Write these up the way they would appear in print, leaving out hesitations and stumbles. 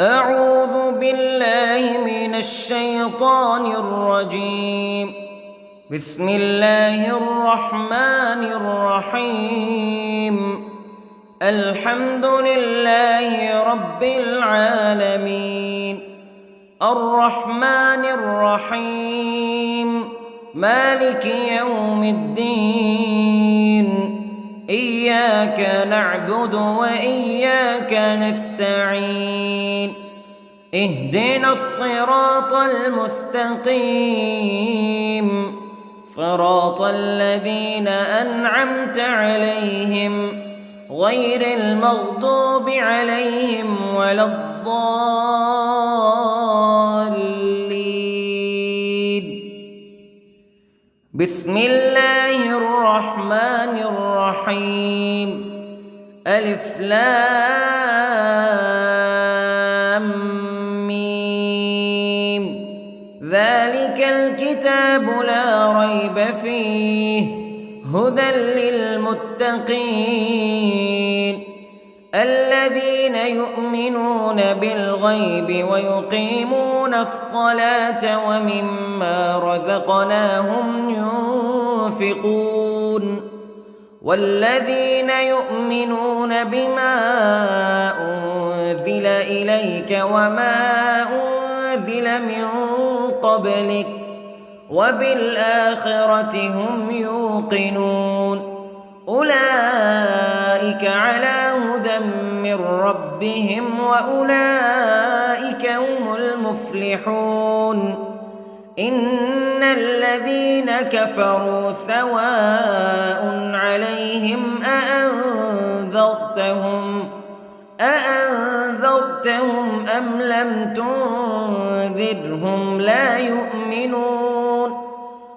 أعوذ بالله من الشيطان الرجيم. بسم الله الرحمن الرحيم. الحمد لله رب العالمين، الرحمن الرحيم، مالك يوم الدين. إياك نعبد وإياك نستعين. اهدنا الصراط المستقيم، صراط الذين أنعمت عليهم غير المغضوب عليهم ولا الضالين. بسم الله الرحمن الرحيم. ألف لام ميم. ذلك الكتاب لا ريب فيه هدى للمتقين الذين يؤمنون بالغيب ويقيمون الصلاة ومما رزقناهم ينفقون والذين يؤمنون بما أنزل إليك وما أنزل من قبلك وبالآخرة هم يوقنون. أولئك على هدى من ربهم وأولئك هم المفلحون. إن الذين كفروا سواء عليهم أأنذرتهم أم لم تنذرهم لا يؤمنون.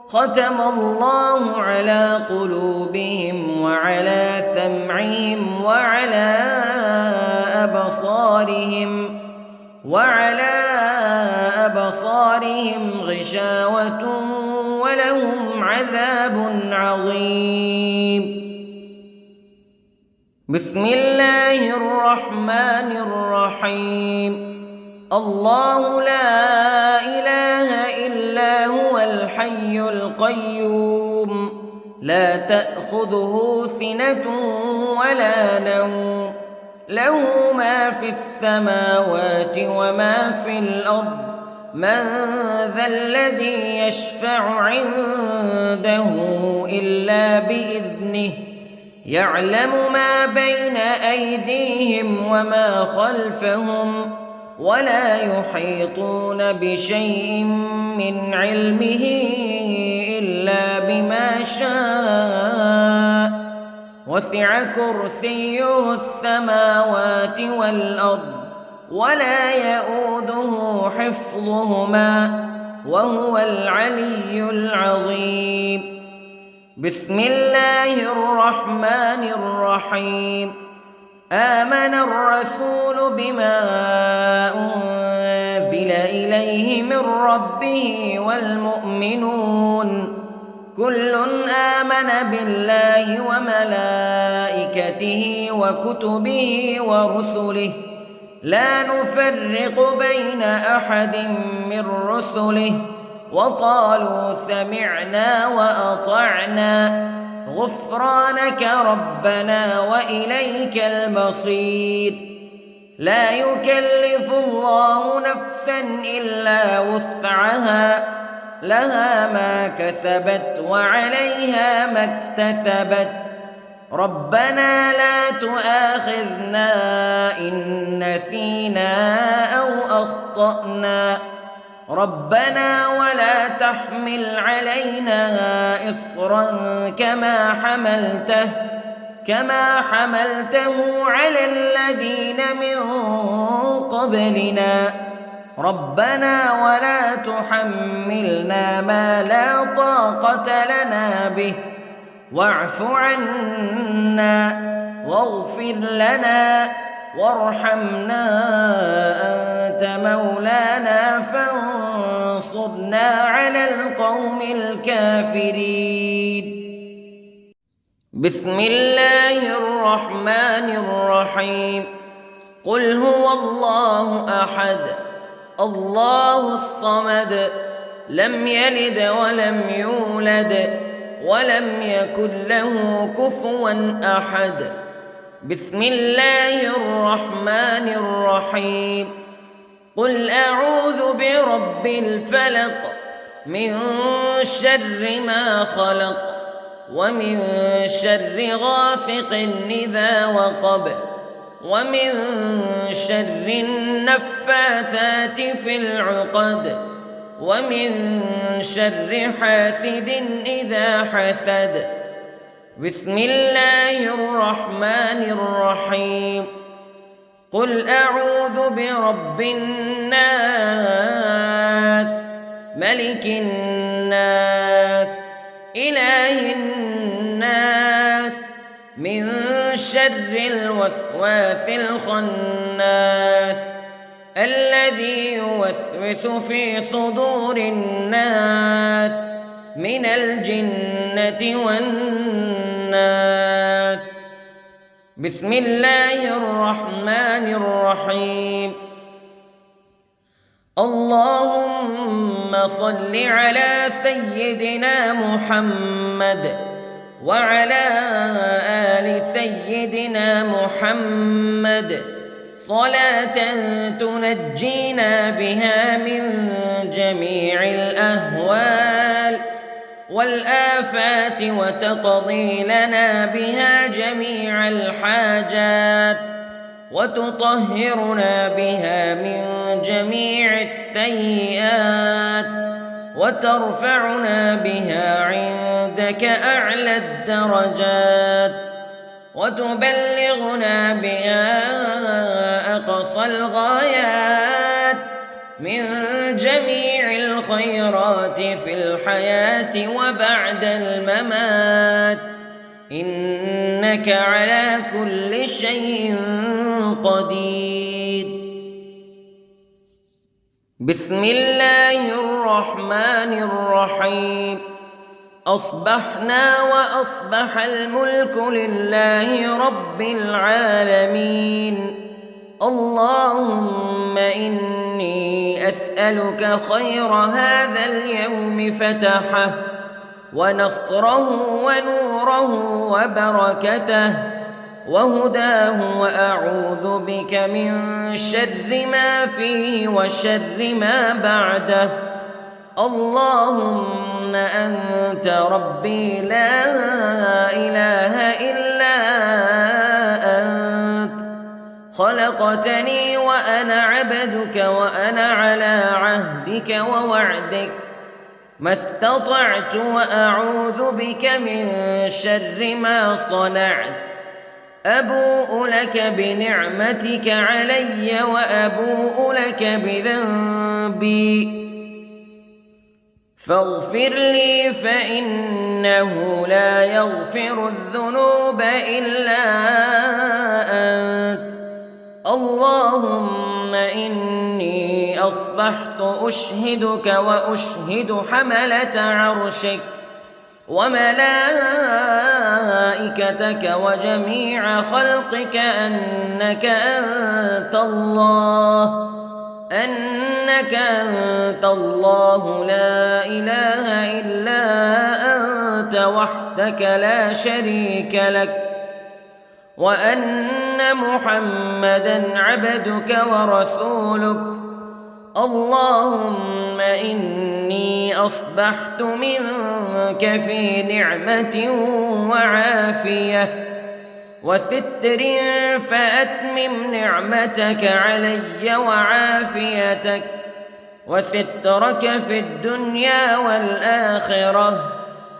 ختم الله على قلوبهم وعلى سمعهم وعلى أبصارهم غشاوة ولهم عذاب عظيم. بسم الله الرحمن الرحيم. الله لا إله إلا هو الحي القيوم لا تأخذه سنة ولا نوم له ما في السماوات وما في الأرض. من ذا الذي يشفع عنده إلا بإذنه يعلم ما بين أيديهم وما خلفهم ولا يحيطون بشيء من علمه إلا بما شاء. وسع كرسيه السماوات والأرض ولا يؤوده حفظهما وهو العلي العظيم. بسم الله الرحمن الرحيم. آمن الرسول بما أنزل إليه من ربه والمؤمنون كل آمن بالله وملائكته وكتبه ورسله لا نفرق بين أحد من رسله وقالوا سمعنا وأطعنا غفرانك ربنا وإليك المصير. لا يكلف الله نفسا إلا وسعها لها ما كسبت وعليها ما اكتسبت. ربنا لا تؤاخذنا إن نسينا أو أخطأنا ربنا ولا تحمل علينا إصرا كما حملته على الذين من قبلنا ربنا ولا تحملنا ما لا طاقة لنا به واعف عنا واغفر لنا وارحمنا أنت مولانا فانصرنا على القوم الكافرين. بسم الله الرحمن الرحيم. قل هو الله أحد الله الصمد لم يلد ولم يولد ولم يكن له كفوا أحد. بسم الله الرحمن الرحيم. قل أعوذ برب الفلق من شر ما خلق ومن شر غاسق إذا وقب ومن شر النفاثات في العقد ومن شر حاسد إذا حسد. بسم الله الرحمن الرحيم. قل أعوذ برب الناس ملك الناس إله الناس من شر الوسواس الخناس الذي يوسوس في صدور الناس من الجنة والناس. بسم الله الرحمن الرحيم. اللهم صل على سيدنا محمد وعلى آل سيدنا محمد صلاة تنجينا بها من جميع الأهوال والآفات وتقضي لنا بها جميع الحاجات وتطهرنا بها من جميع السيئات وترفعنا بها عندك أعلى الدرجات وتبلغنا بها أقصى الغايات من جميع الخيرات في الحياة وبعد الممات إنك على كل شيء قدير. بسم الله الرحمن الرحيم. أصبحنا وأصبح الملك لله رب العالمين. اللهم إني أسألك خير هذا اليوم فتحه ونصره ونوره وبركته وهداه وأعوذ بك من شر ما فيه وشر ما بعده. اللهم أنت ربي لا إله إلا أنت خلقتني وأنا عبدك وأنا على عهدك ووعدك ما استطعت وأعوذ بك من شر ما صنعت. أبوء لك بنعمتك علي وأبوء لك بذنبي فاغفر لي فإنه لا يغفر الذنوب إلا أنت. اللهم إني أصبحت أشهدك وأشهد حملة عرشك وملائكتك وجميع خلقك أنك أنت الله لا إله إلا أنت وحدك لا شريك لك وأن محمدًا عبدك ورسولك. اللهم إني أصبحت منك في نعمة وعافية وستر فأتمم نعمتك علي وعافيتك وسترك في الدنيا والآخرة.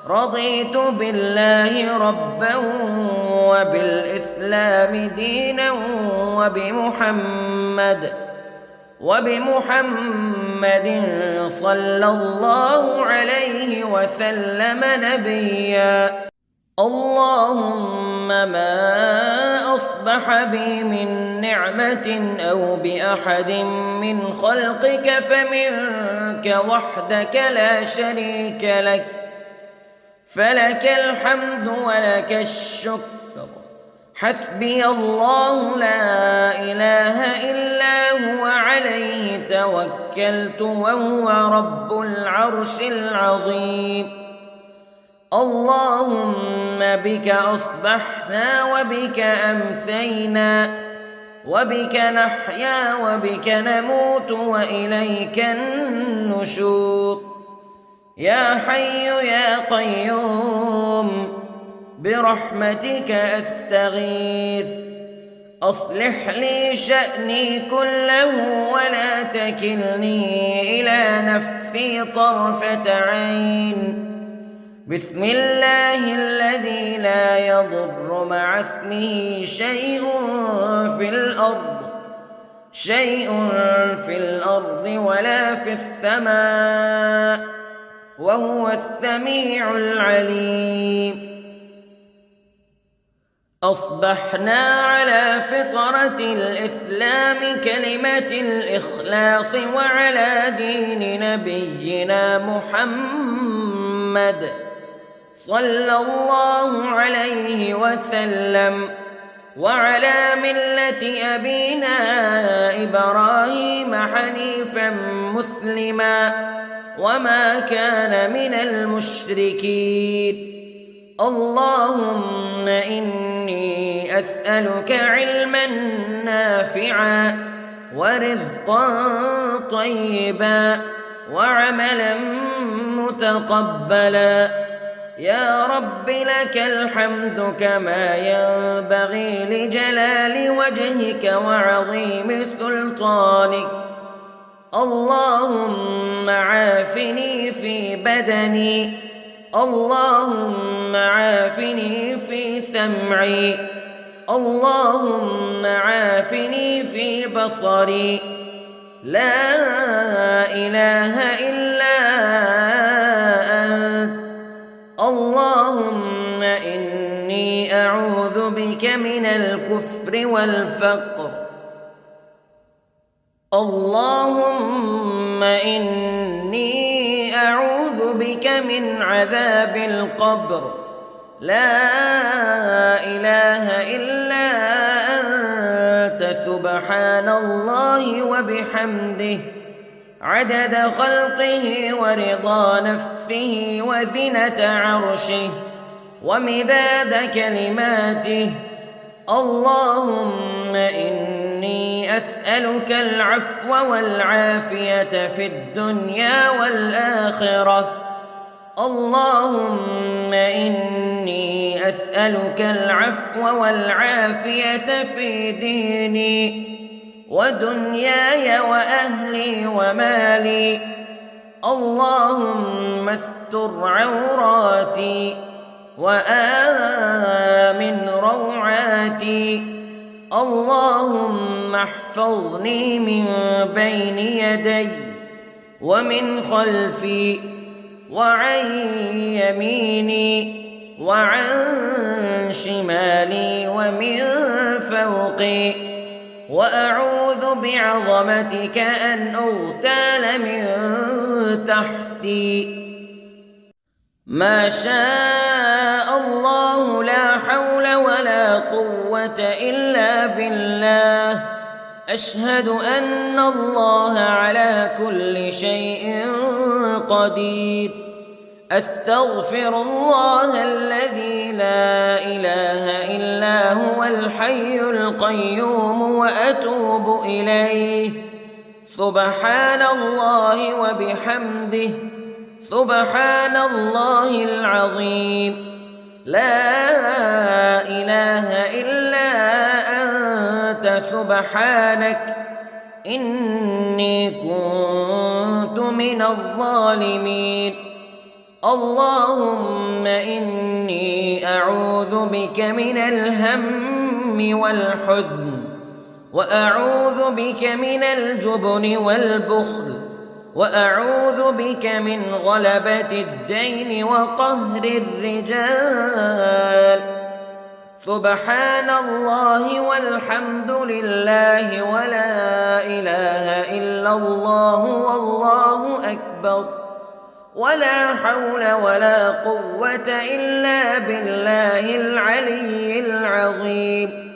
رضيت بالله ربا وبالإسلام دينا وبمحمد صلى الله عليه وسلم نبيا. اللهم ما أصبح بي من نعمة أو بأحد من خلقك فمنك وحدك لا شريك لك فلك الحمد ولك الشكر حسبي الله لا إله إلا هو عليه توكلت وهو رب العرش العظيم. اللهم بك أصبحنا وبك أمسينا وبك نحيا وبك نموت وإليك النشور. يا حي يا قيوم برحمتك أستغيث، أصلح لي شأني كله ولا تكلني إلى نفسي طرفة عين. بسم الله الذي لا يضر مع اسمه شيء في الأرض ولا في السماء وهو السميع العليم. أصبحنا على فطرة الإسلام كلمة الإخلاص وعلى دين نبينا محمد صلى الله عليه وسلم وعلى ملة أبينا إبراهيم حنيفا مسلما وما كان من المشركين. اللهم إني أسألك علما نافعا ورزقا طيبا وعملا متقبلا. يا رب لك الحمد كما ينبغي لجلال وجهك وعظيم سلطانك. اللهم عافني في بدني، اللهم عافني في سمعي، اللهم عافني في بصري. لا إله إلا أنت. اللهم إني أعوذ بك من الكفر والفقر. اللهم إني أعوذ بك من عذاب القبر. لا إله إلا أنت سبحان الله وبحمده عدد خلقه ورضا نفسه وزنة عرشه ومداد كلماته. اللهم إني أسألك العفو والعافية في الدنيا والآخرة. اللهم إني أسألك العفو والعافية في ديني ودنياي وأهلي ومالي. اللهم استر عوراتي وآمن روعاتي. اللهم احفظني من بين يدي ومن خلفي وعن يميني وعن شمالي ومن فوقي، وأعوذ بعظمتك أن أغتال من تحتي. ما شاء الله لا حول ولا قوة إلا بالله. أشهد أن الله على كل شيء قدير. أستغفر الله الذي لا إله إلا هو الحي القيوم وأتوب إليه. سبحان الله وبحمده سبحان الله العظيم. لا إله إلا أنت سبحانك إني كنت من الظالمين. اللهم إني أعوذ بك من الهم والحزن، وأعوذ بك من الجبن والبخل، وأعوذ بك من غلبة الدين وقهر الرجال. سبحان الله والحمد لله ولا إله إلا الله والله أكبر. ولا حول ولا قوة إلا بالله العلي العظيم.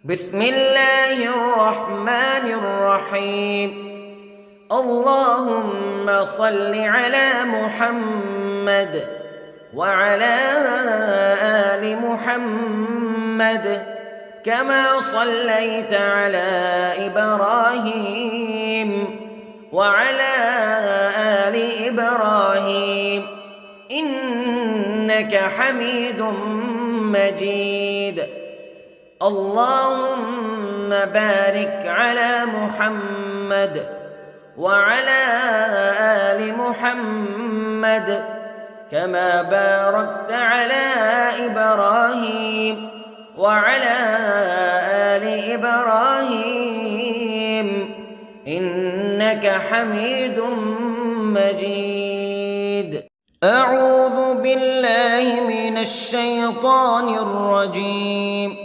بسم الله الرحمن الرحيم. اللهم صل على محمد وعلى آل محمد كما صليت على إبراهيم وعلى آل إبراهيم إنك حميد مجيد. اللهم بارك على محمد وعلى آل محمد كما باركت على إبراهيم وعلى آل إبراهيم إنك حميد مجيد. أعوذ بالله من الشيطان الرجيم.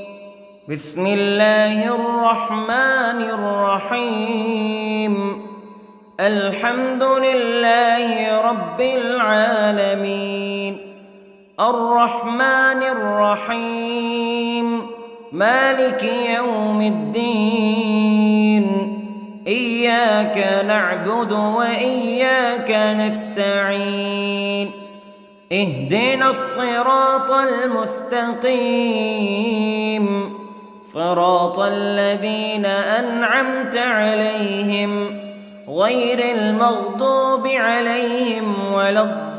بسم الله الرحمن الرحيم. الحمد لله رب العالمين الرحمن الرحيم مالك يوم الدين إياك نعبد وإياك نستعين اهدنا الصراط المستقيم صراط الذين أنعمت عليهم غير المغضوب عليهم ولا الضالين.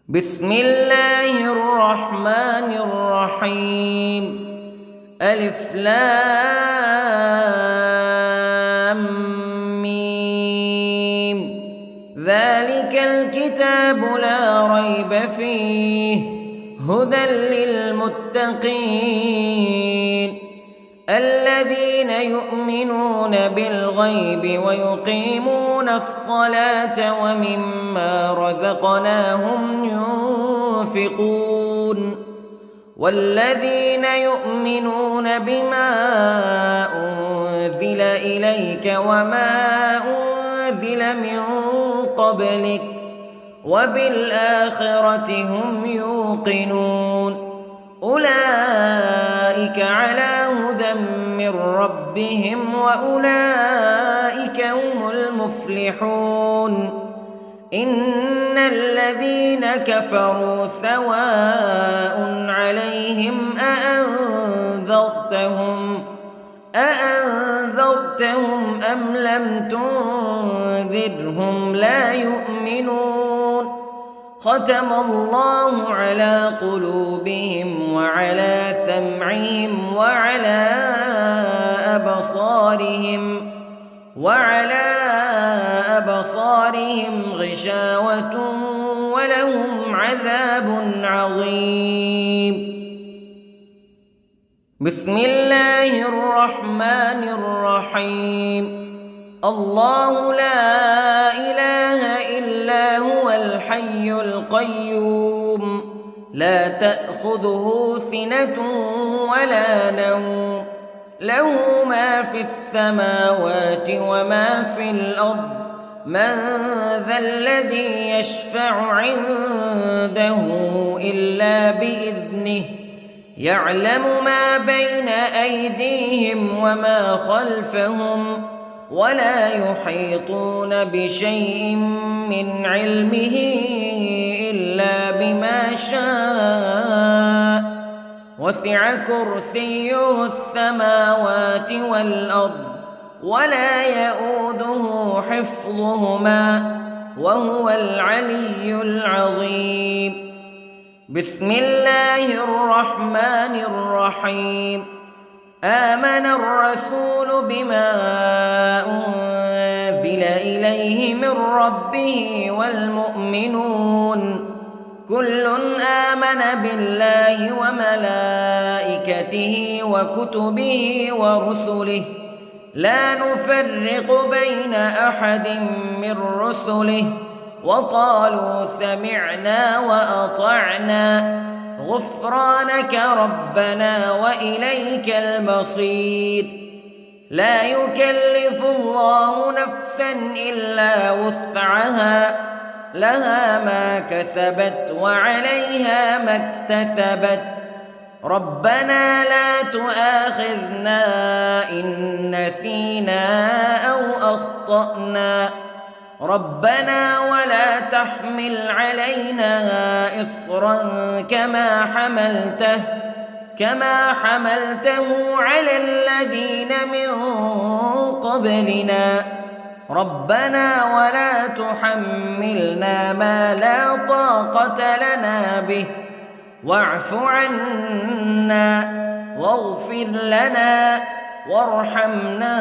بسم الله الرحمن الرحيم. ألف لام ميم. ذلك الكتاب لا ريب فيه هدى للمتقين الذين يؤمنون بالغيب ويقيمون الصلاة ومما رزقناهم ينفقون والذين يؤمنون بما أنزل إليك وما أنزل من قبلك وبالآخرة هم يوقنون أولئك على هدى من ربهم وأولئك هم المفلحون. إن الذين كفروا سواء عليهم أأنذرتهم أم لم تنذرهم لا يؤمنون. ختم الله على قلوبهم وعلى سمعهم وعلى أبصارهم غشاوة ولهم عذاب عظيم. بسم الله الرحمن الرحيم. الله لا إله إلا هو الحي القيوم لا تأخذه سنة ولا نوم له ما في السماوات وما في الأرض من ذا الذي يشفع عنده إلا بإذنه يعلم ما بين أيديهم وما خلفهم ولا يحيطون بشيء من علمه إلا بما شاء وسع كرسيه السماوات والأرض ولا يؤوده حفظهما وهو العلي العظيم. بسم الله الرحمن الرحيم. آمن الرسول بما أنزل إليه من ربه والمؤمنون كل آمن بالله وملائكته وكتبه ورسله لا نفرق بين أحد من رسله وقالوا سمعنا وأطعنا غفرانك ربنا وإليك المصير. لا يكلف الله نفسا إلا وسعها لها ما كسبت وعليها ما اكتسبت ربنا لا تؤاخذنا إن نسينا أو أخطأنا ربنا ولا تحمل علينا إصرا كما حملته على الذين من قبلنا ربنا ولا تحملنا ما لا طاقة لنا به واعف عنا واغفر لنا وارحمنا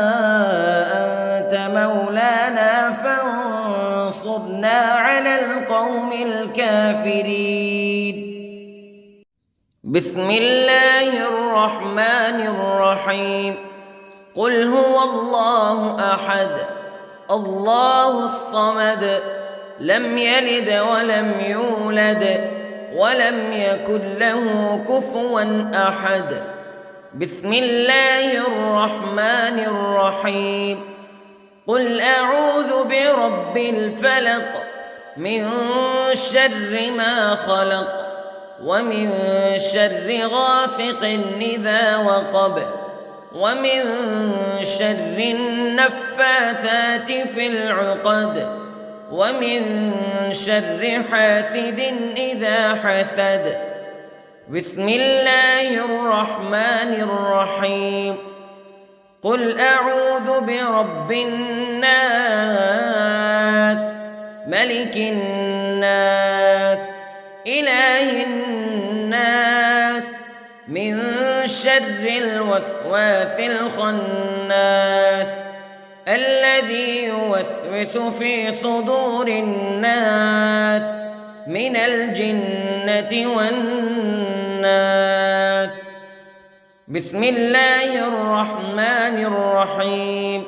أنت مولانا فانصرنا على القوم الكافرين. بسم الله الرحمن الرحيم. قل هو الله أحد الله الصمد لم يلد ولم يولد ولم يكن له كفوا أحد. بسم الله الرحمن الرحيم. قل أعوذ برب الفلق من شر ما خلق ومن شر غاسق إذا وقب ومن شر النفاثات في العقد ومن شر حاسد إذا حسد. بسم الله الرحمن الرحيم. قل أعوذ برب الناس ملك الناس إله الناس من شر الوسواس الخناس الذي يوسوس في صدور الناس من الجنة والناس. بسم الله الرحمن الرحيم.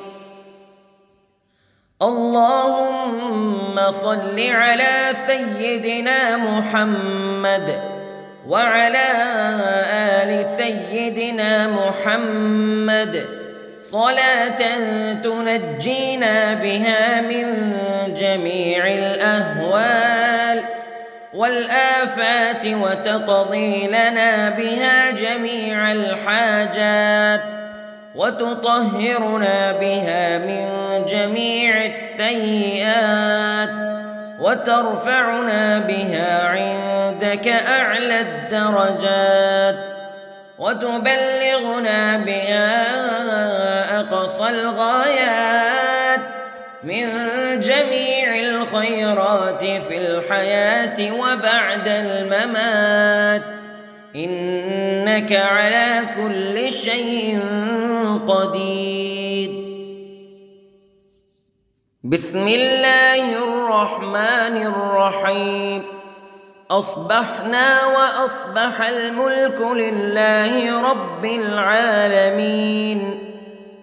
اللهم صل على سيدنا محمد وعلى آل سيدنا محمد صلاة تنجينا بها من جميع الأهوال والآفات وتقضي لنا بها جميع الحاجات وتطهرنا بها من جميع السيئات وترفعنا بها عندك أعلى الدرجات وتبلغنا بها أقصى الغايات من جميع الخيرات في الحياة وبعد الممات إنك على كل شيء قدير. بسم الله الرحمن الرحيم. أصبحنا وأصبح الملك لله رب العالمين.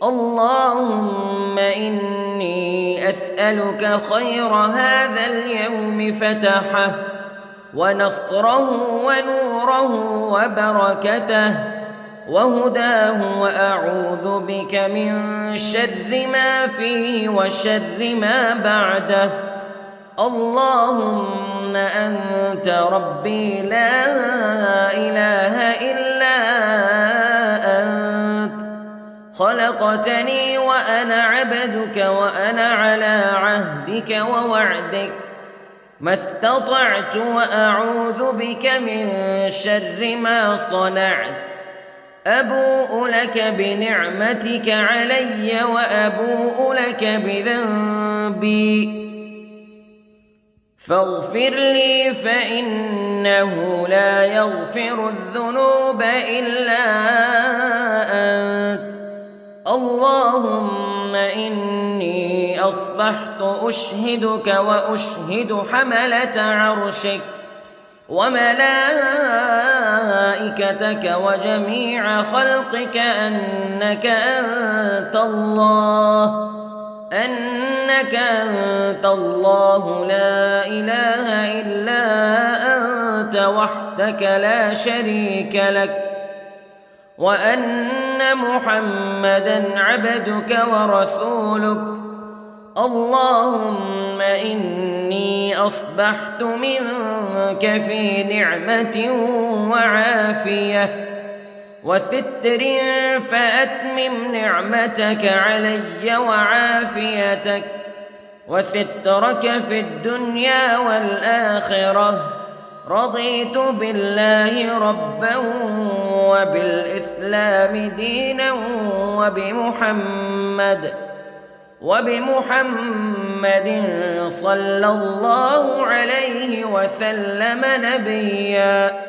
اللهم إني أسألك خير هذا اليوم فتحه ونصره ونوره وبركته وهداه وأعوذ بك من شر ما فيه وشر ما بعده. اللهم أنت ربي لا إله إلا أنت خلقتني وأنا عبدك وأنا على عهدك ووعدك ما استطعت وأعوذ بك من شر ما صنعت. أبوء لك بنعمتك علي وأبوء لك بذنبي فاغفر لي فإنه لا يغفر الذنوب إلا أنت. اللهم إني أصبحت أشهدك وأشهد حملة عرشك وملائكتك وجميع خلقك أنك أنت الله لا إله إلا أنت وحدك لا شريك لك وأن أن محمدًا عبدك ورسولك. اللهم إني أصبحت منك في نعمة وعافية وستر، فأتمم نعمتك علي وعافيتك وسترك في الدنيا والآخرة. رضيت بالله ربًا وبالإسلام دينًا وبمحمد صلى الله عليه وسلم نبيًا.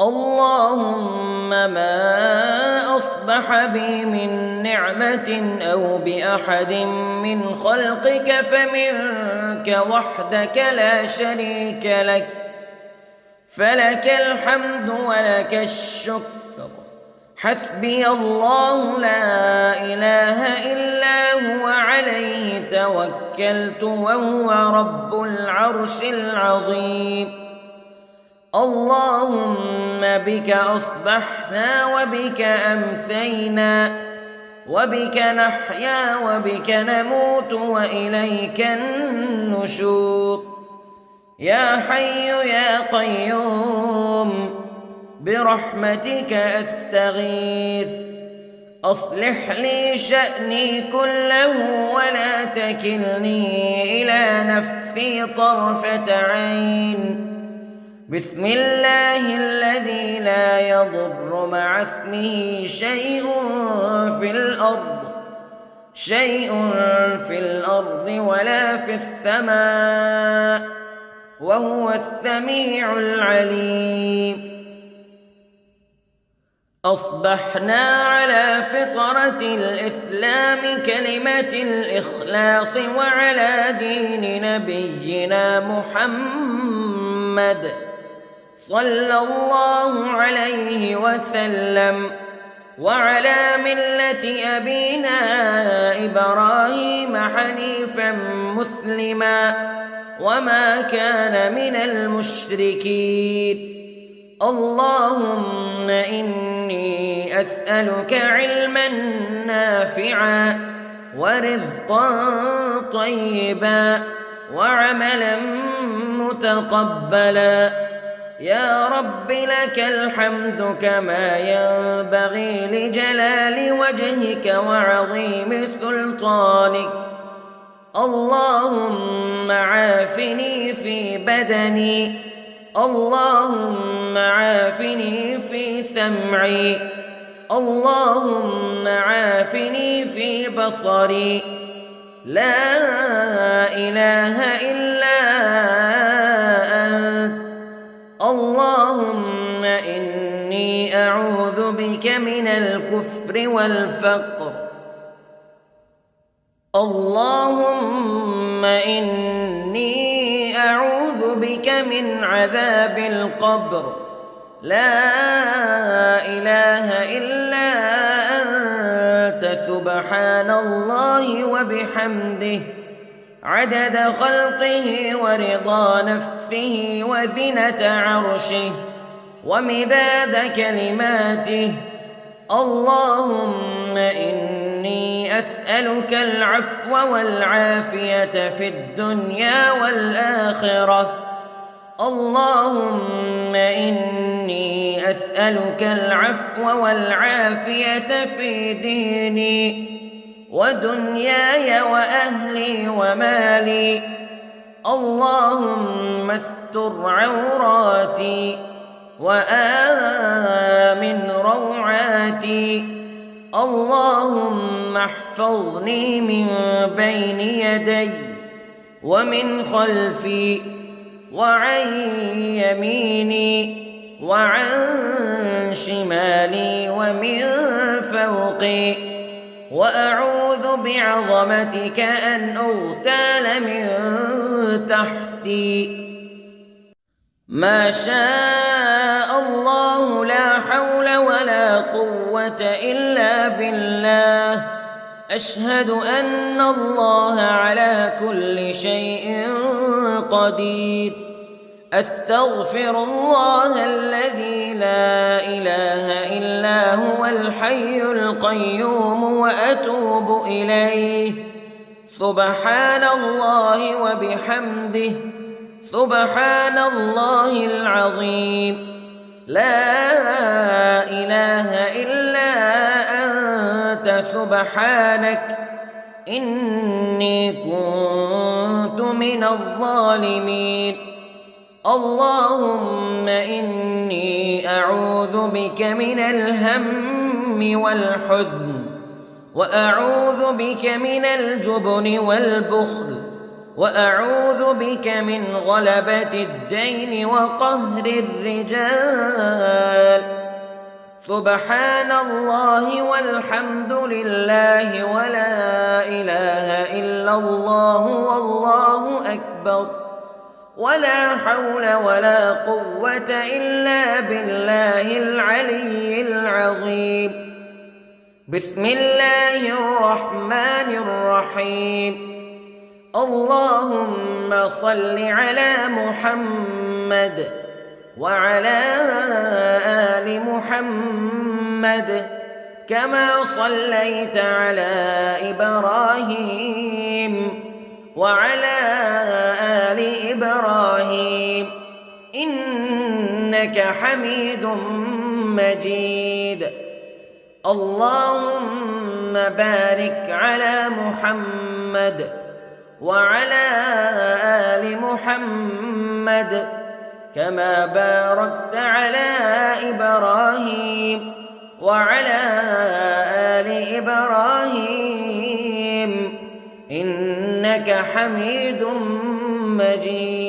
اللهم ما أصبح بي من نعمة أو بأحد من خلقك فمنك وحدك لا شريك لك، فلك الحمد ولك الشكر. حسبي الله لا إله إلا هو، عليه توكلت وهو رب العرش العظيم. اللهم بك أصبحنا وبك أمسينا وبك نحيا وبك نموت وإليك النشور. يا حي يا قيوم برحمتك أستغيث، أصلح لي شأني كله ولا تكلني إلى نفسي طرفة عين. بسم الله الذي لا يضر مع اسمه شيء في الأرض ولا في السماء، وهو السميع العليم. أصبحنا على فطرة الإسلام كلمة الإخلاص وعلى دين نبينا محمد صلى الله عليه وسلم، وعلى ملة أبينا إبراهيم حنيفا مسلما وما كان من المشركين. اللهم إني أسألك علما نافعا ورزقا طيبا وعملا متقبلا. يا رب لك الحمد كما ينبغي لجلال وجهك وعظيم سلطانك. اللهم عافني في بدني، اللهم عافني في سمعي، اللهم عافني في بصري. لا إله إلا أنت. اللهم إني أعوذ بك من الكفر والفقر. اللهم إني أعوذ بك من عذاب القبر. لا إله إلا أنت، سبحان الله وبحمده، عدد خلقه ورضا نفسه وزنة عرشه ومداد كلماته. اللهم إني أسألك العفو والعافية في الدنيا والآخرة. اللهم إني أسألك العفو والعافية في ديني ودنياي وأهلي ومالي. اللهم استر عوراتي وآمن روعاتي. اللهم احفظني من بين يدي ومن خلفي وعن يميني وعن شمالي ومن فوقي، وأعوذ بعظمتك أن أغتال من تحتي. ما شاء الله لا حول ولا قوة إلا بالله. أشهد أن الله على كل شيء قدير. أستغفر الله الذي لا إله إلا هو الحي القيوم وأتوب إليه. سبحان الله وبحمده، سبحان الله العظيم. لا إله إلا أنت سبحانك إني كنت من الظالمين. اللهم إني أعوذ بك من الهم والحزن، وأعوذ بك من الجبن والبخل، وأعوذ بك من غلبة الدين وقهر الرجال. سبحان الله والحمد لله ولا إله إلا الله والله أكبر، ولا حول ولا قوة إلا بالله العلي العظيم. بسم الله الرحمن الرحيم. اللهم صل على محمد وعلى آل محمد كما صليت على إبراهيم وعلى آل إبراهيم إنك حميد مجيد. اللهم بارك على محمد وعلى آل محمد كما باركت على إبراهيم وعلى آل إبراهيم إنك حميد مجيد.